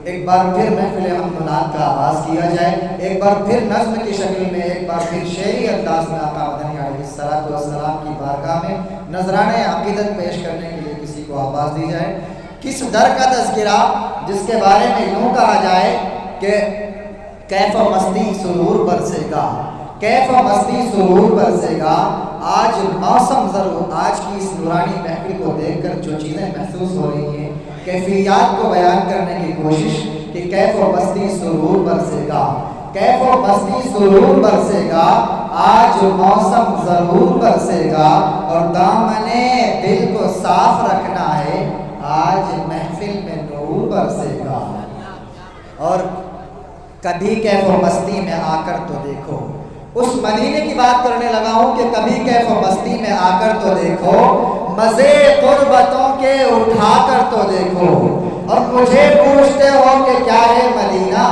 ایک بار پھر محفل حمدنات کا آغاز کیا جائے، ایک بار پھر نظم کی شکل میں، ایک بار پھر شعری انداز میں آقا مدنی علیہ السلام کی بارگاہ میں نذرانے عقیدت پیش کرنے کے لیے کسی کو آواز دی جائے۔ کس در کا تذکرہ جس کے بارے میں یوں کہا جائے کہ کیف و مستی سرور برسے گا، کیف و مستی سرور برسے گا۔ آج موسم ضرور، آج کی اس نورانی محفل کو دیکھ کر جو چیزیں محسوس ہو رہی ہیں، کیفیات کو بیان کرنے کی کوشش کہ کیف و مستی سرور برسے گا، کیف و مستی سرور برسے گا، آج موسم ضرور برسے گا، اور دامنے دل کو صاف رکھنا ہے، آج محفل میں نور برسے گا۔ اور کبھی کیف و مستی میں آ کر تو دیکھو، اس مدینے کی بات کرنے لگا ہوں کہ کبھی کیف و مستی میں آ کر تو دیکھو، مزے قربتوں کے اٹھا کر تو دیکھو، اور مجھے پوچھتے ہو کہ کیا ہے مدینہ،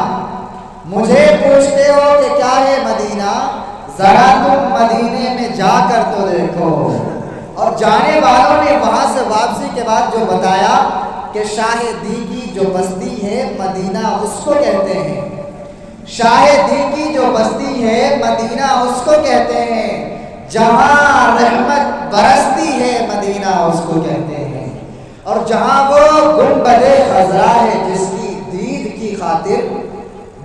مجھے پوچھتے ہو کہ کیا ہے مدینہ، ذرا تم مدینے میں جا کر تو دیکھو۔ اور جانے والوں نے وہاں سے واپسی کے بعد جو بتایا کہ شاہ دی کی جو بستی ہے مدینہ اس کو کہتے ہیں، شاہ دی کی جو بستی ہے مدینہ اس کو کہتے ہیں، جہاں رحمت برستی ہے مدینہ اس کو کہتے ہیں، اور جہاں وہ گنبد خضرا ہے جس کی دید کی خاطر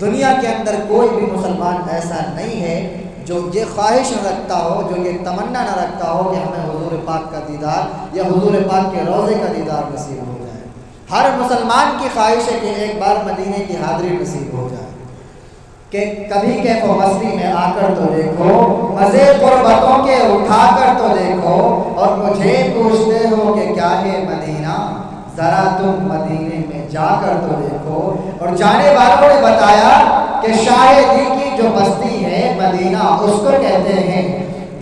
دنیا کے اندر کوئی بھی مسلمان ایسا نہیں ہے جو یہ خواہش نہ رکھتا ہو، جو یہ تمنا نہ رکھتا ہو کہ ہمیں حضور پاک کا دیدار یا حضور پاک کے روضے کا دیدار نصیب ہو جائے۔ ہر مسلمان کی خواہش ہے کہ ایک بار مدینے کی حاضری نصیب ہو جائے، کہ کبھی کیف و مستی میں آ کر تو دیکھو، مزے قربتوں کے اٹھا کر تو دیکھو، اور مجھے پوچھتے ہو کہ کیا ہے مدینہ، ذرا تم مدینے میں جا کر تو دیکھو۔ اور جانے والوں نے بتایا کہ شاہ دی کی جو بستی ہے مدینہ اس کو کہتے ہیں،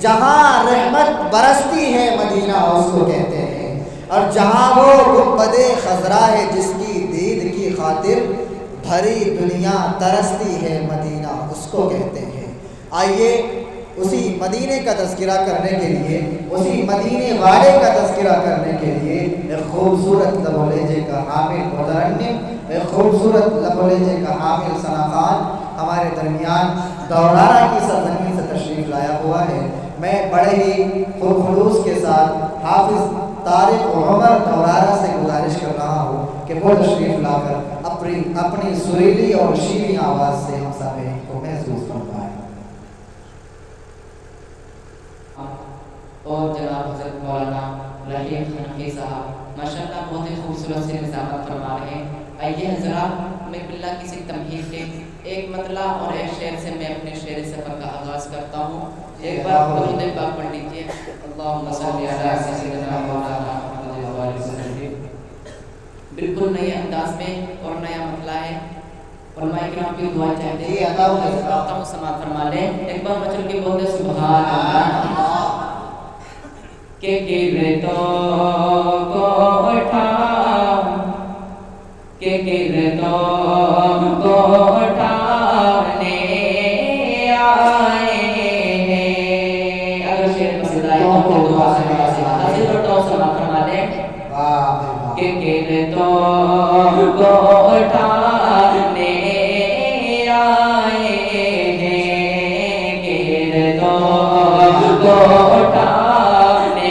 جہاں رحمت برستی ہے مدینہ اس کو کہتے ہیں، اور جہاں وہ گنبد خضرا ہے جس کی دید کی خاطر بھری دنیا ترستی ہے مدینہ اس کو کہتے ہیں۔ آئیے اسی مدینے کا تذکرہ کرنے کے لیے، اسی مدینے والے کا تذکرہ کرنے کے لیے ایک خوبصورت لب و لہجے کا حامل مترنم، ایک خوبصورت لب و لہجے کا حامل ثنا خان ہمارے درمیان دورارہ کی سرزمین سے تشریف لایا ہوا ہے۔ میں بڑے ہی خلوص کے ساتھ حافظ طارق عمر دورارہ سے گزارش کر رہا ہوں کہ وہ تشریف لا کر اپنی سریلی اور شیریں آواز سے ہم سامعین کو محسوس فرمائیں۔ اور جناب حضرت مولانا رحیم حنفی صاحب ماشاءاللہ بہت ہی خوبصورت سے نظامت فرما رہے ہیں۔ آئیے حضرات، میں بلا کسی تمہید کے ایک مطلع اور ایک شعر سے میں اپنے شعر سفر کا آغاز کرتا ہوں۔ ایک بار درود پاک پڑھ لیجیے، اللہم صلی علی سیدنا مولانا محمد و آلہ وسلم۔ بالکل نئے انداز میں اور نیا مطلع ہے، علماء کرام کی دعا چاہتے ہیں، اللہ ہوں سماعت فرما لیں۔ ایک بار بچل کے بولتے سبحان اللہ۔ کہ گردوں کو اٹھا، کہ گردوں کو اٹھانے آئے ہیں۔ اگر شعر پسند آئے تو پھر دعا سے نوازے گا، حاضر کرتا ہوں سماعت فرما لیں۔ کہ گردوں کو اٹھانے آئے ہیں، گردوں کو اٹھانے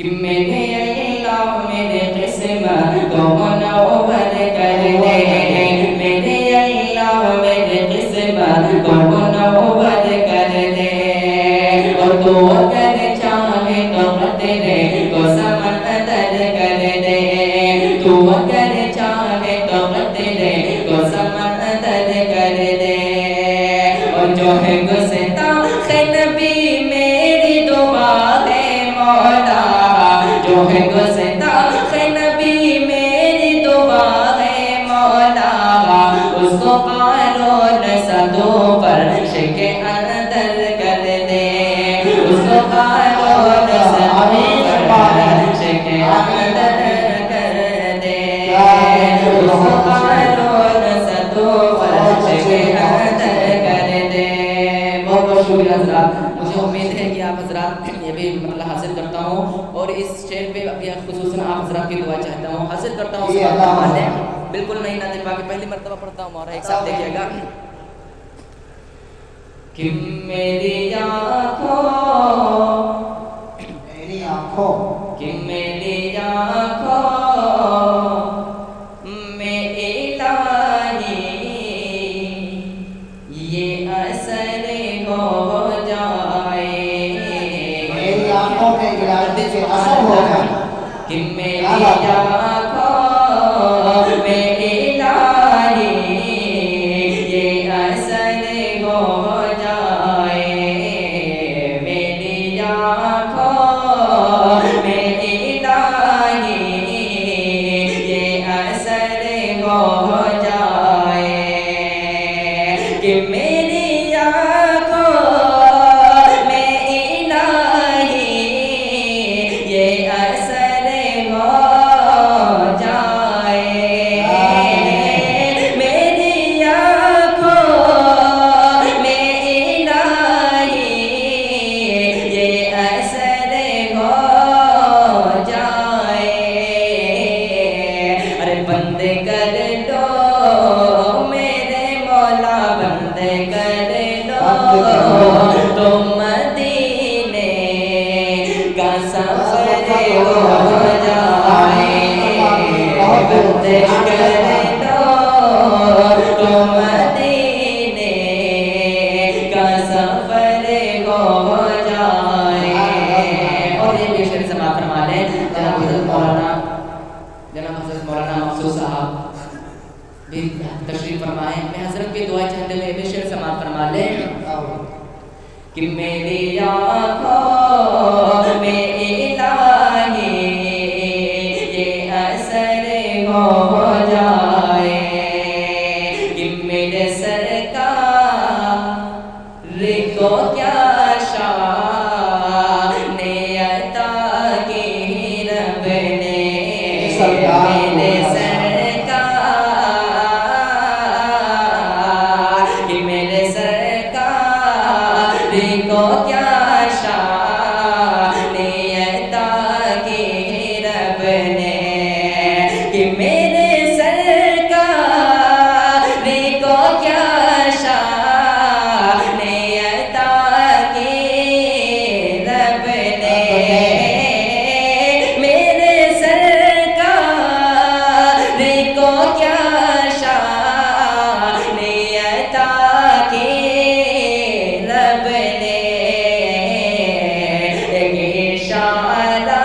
کہ میرے اللہ میرے قسمت کو منور کر دے، میرے اللہ میرے قسمت کو منور کر دے، اور تو اگر چاہے تو قطرے کو سمندر کر دے، تو اگر چاہے تو قطرے کو سمندر کر دے، اور جو ہے گستاخ نبی میری دعا ہے مولا، جو ہے گستاخ نبی میری دعا ہے مولا، اس کو قارون صدو فرش کے اندر کر دے، اس کو قارون صدو فرش کے اندر کر دے، اس کو قارون صدو فرش کے اندر کر دے۔ بہت بہت شکریہ حضرات، مجھے امید ہے کہ آپ حضرات یہ بھی مطلب حاصل کرتا ہوں، اور اس شعر پہ ابھی خصوصاً آپ حضرات کی دعا چاہتا ہوں، حاصل کرتا ہوں۔ بالکل نہیں نہ دے پاکہ پہلی مرتبہ پڑھتا ہوں، اور ایک ساتھ دیکھیے گا کہ میری آنکھوں کہ میری آنکھوں میں الہی یہ اثر ہو جائے، میری آنکھوں میں الہی کے اثر ہو جائے، کہ میری آنکھوں میں الہی یہ اثر ہو جائے، میری آنکھوں میں الہی یہ اثر ہو جائے، کہ میری آنکھوں میں الہی یہ اثر ہو جائے، میری آنکھوں میں الہی یہ اثر ہو جائے، ارے بند کر دو میرے مولا، بند کر دو تو مدینے کا سفر ہو جائے، بند کر دو تو مدینے کا سفر ہو جائے۔ اور یہ بھی شعر سماعت فرما لیں جناب حضرت مولانا مقصود صاحب بھی تشریف فرمائیں، میں حضرت کی دعا چاہتے ہوئے بھی شعر سماعت فرما لیں کہ میری آنکھوں میں الہی یہ اثر ہو جائے، کہ میرے سرکار کو کیا شان عطا کی رب نے، میرے سرکار کہ میرے سرکار کو کیا شان عطا کی رب نے، کہ میرے سرکار کو کیا شان عطا کی رب نے، میرے سرکار کو کیا شان عطا کی رب نے، ایک اشارہ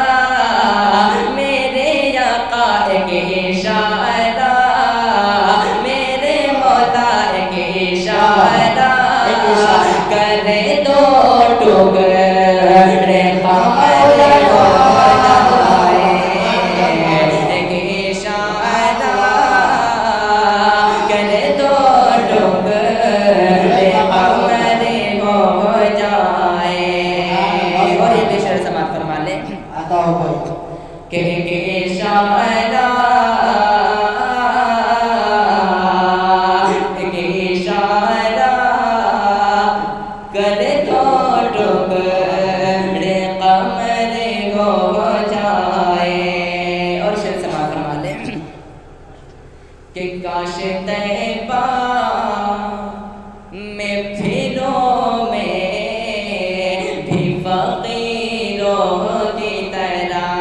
میرے آقا، ایک اشارہ میرے مولا، ایک اشارہ کرے دو ٹکڑے قمر ہو جائے، ایک اشارہ کرے دو ٹکڑے قمر ہو جائے۔ اور یہ بھی شعر سماعت فرما لیں کہ ایک اشارہ کرے دو ٹکڑے قمر ہو جائے۔ اور شعر سماعت فرما لیں کہ کاش طیبہ میں پھروں میں بھی فقیروں کی طرح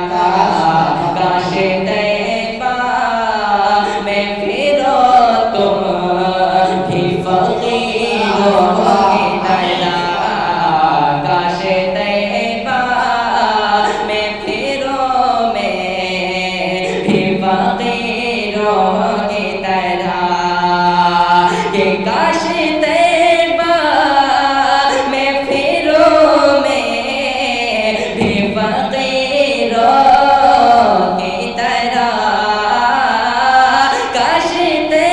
فقیروں کی طرح کاشتے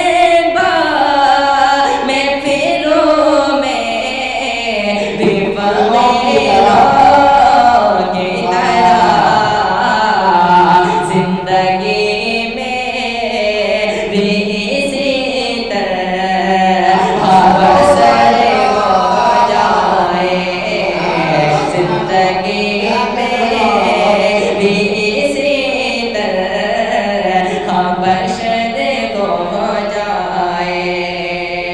باغ میں پھروں میں بھی فقیروں کی طرح زندگی میں بھی اسی طرح بسر ہو جائے زندگی میں بھی اسی طرح بشر ہو جائے.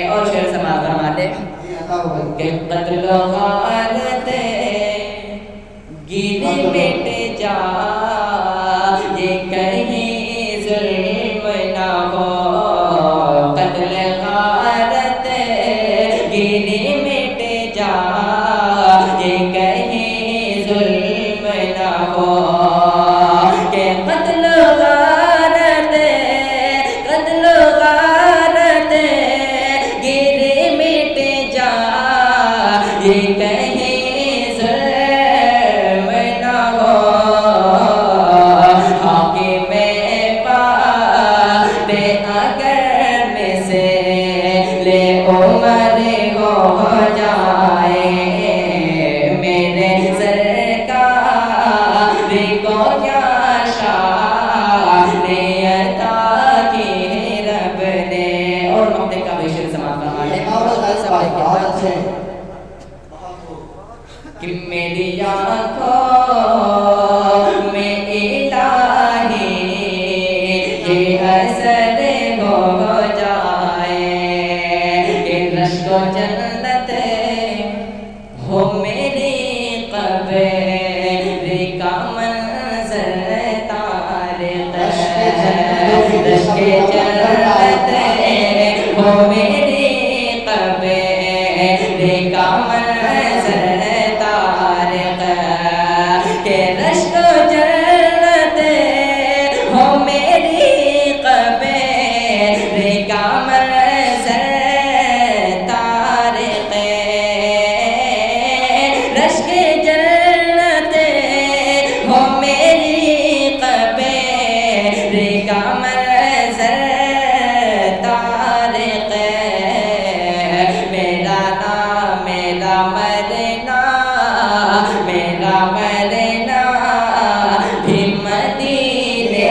اور شعر سماعت فرما دے کہ قتل و غارت گر مٹ جا یہ کہیں ظلم نہ ہو قتل غارت گر مٹ جا یہ کہیں ظلم نہ ہو کہ قتل غارت گر مٹ جا یہ کہیں ظلم نہ ہو حاکم بات اگر میں سے لے عمر ہو جائے میرے سرکار کو کیا شان عطا کی رب نے. اور مقطع کا بھی شعر سماعت فرما لیں. کہ میری آنکھوں میں الہی یہ اثر ہو جائے کہ رشک و جنت ہو میری قبر کا منظر طارق رشک جنت ہو میری قبر کا منظر طارق کہ رشک و جنت ہو میری قبر کا منظر طارق رشک جنت ہو میری قبر کا منظر طارق میرا نام میرا مرنا بھی مدینے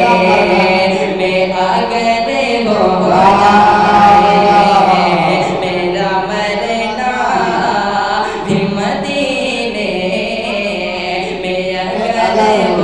میں اگر ہو جائے میرا مرنا بھی مدینے میں اگر